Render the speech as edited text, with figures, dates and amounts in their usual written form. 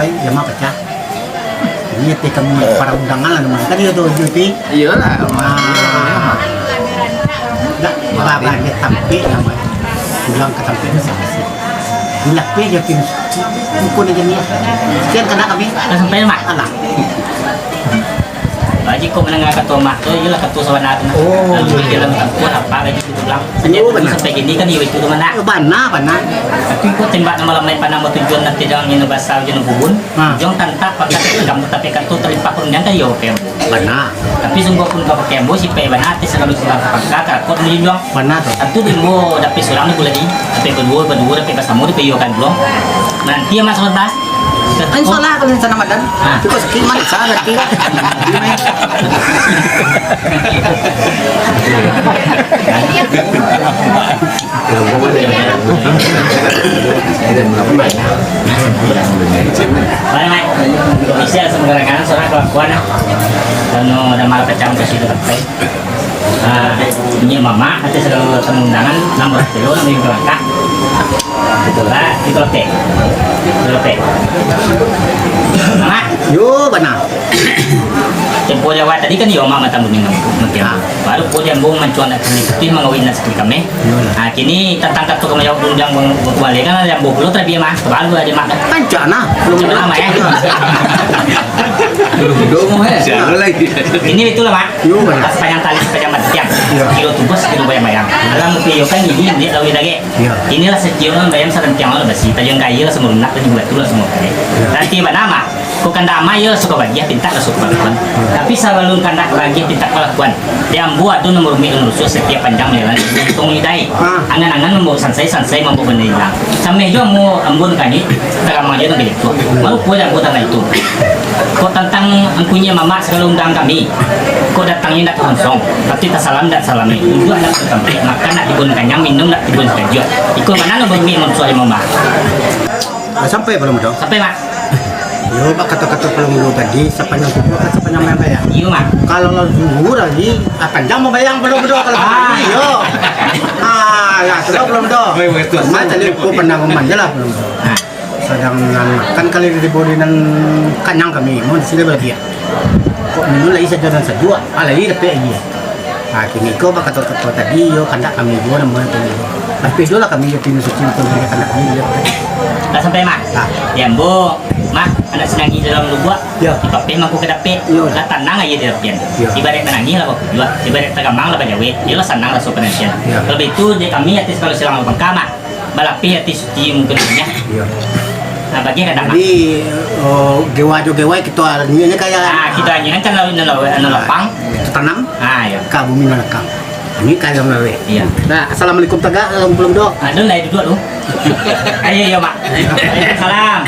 sampai jamaah pecah. Ini kamu para undangan lah namanya. Kan itu Juti. Iyalah. Enggak, bapak dia tampi namanya. Pulang ke tampi itu selesai. Dilapih aja tim. Buku aja nih. Sekian kena kami. Sampai mak. Anak. Baji ko menengah ketua mak tu ialah ketua sawana tu. Oh, lalu dia dalam tempat apa lagi itu bilang. Sampai gini kan dia itu mana? Bana. Tapi ko tembak nama lamai panama tujuan nanti dalam yang basal jenuh bubun. Jong tantak pakai kamu tapi kartu terlipat pun yang kayo kem. Bana. Tapi sungguh pun kau pakai embo si pe bana ti selalu sudah pakai kau ni bilang. Bana tu. Satu demo dapat surang ni pula di. Tapi kedua dapat pasamu di kan belum. Nanti yang masuk tas. Ay, salah kalau sa Ramadan. Because kiman sa laki. Mana bisa sebenarnya kan soalnya kelakuan dan udah malah pecah ke situ sampai ini mama nanti selalu undangan nomor telu nomor yang kelakak itulah di lote mama Yo, bana. tempo dia tadi kan yo mama tamu nih mungkin baru po dia bung mencuan tapi mengawin sekali kami nah kini tentang kartu kami jawab undang balik kan yang bulu tapi mah baru aja makan Pancana, belum lama ya Belum ya. Lagi. ini itulah mak Yo, bana. sepanjang tali sepanjang matiang kilo tubus kilo bayang dalam video kan ini dia lawi lagi inilah sekian bayang sarang tiang lah basi tajam kaya lah semua nak tajam betul lah semua kali nanti nama kau kanda maya suka bagian pintar lah suka lakukan tapi sebelum kanda bagian pintar lakukan dia buat tu nomor mil nusus setiap panjang jalan tong idai angan-angan membawa sansai mampu benda sampai juga mau ambon kani tak ramai aja gitu baru punya buatan itu kau tentang punya mama sekali undang kami kau datangnya nak konsong tapi tak salam tak salami itu anak sampai makan nak dibun kanyang minum nak dibun kerja ikut mana nomor mil nusus mama Sampai belum dong? sampai mak Yo, pak kata-kata belum dulu tadi, sepanjang kubu kan sepanjang bayang. iya mak Kalau lo zuhur lagi, panjang mau bayang belum dong kalau yo. Ya, sudah belum dong. Mas tadi aku pernah memanja lah belum dong. Sedang kan kali dibori dan kanyang kami, mau di sini berarti ya. Kok minum lagi saja dan sedua, lagi tapi iya. Nah, kini kau pak kata-kata tadi yo kandak kami dua namanya tu. Tapi dulu lah kami yo pindah suci untuk kandak kami yo. tak sampai mak ya bu mak anak senangi dalam lubuk dipakai mak aku kedapet lah tenang aja di depan ibarat menangi lah kok juga ibarat tergamang lah banyak wet dia lah senang lah sopanasian kalau itu dia kami atis kalau silang lubang kamar balapi atis suci mungkin punya nah bagi kadang Jadi gewa kita ini kayak kita hanya kan kalau lapang tanam ya ka bumi nakam. Ini kayak mewe. iya Nah, assalamualaikum taga belum dong. ada lah duduk lu ayo ya mak salam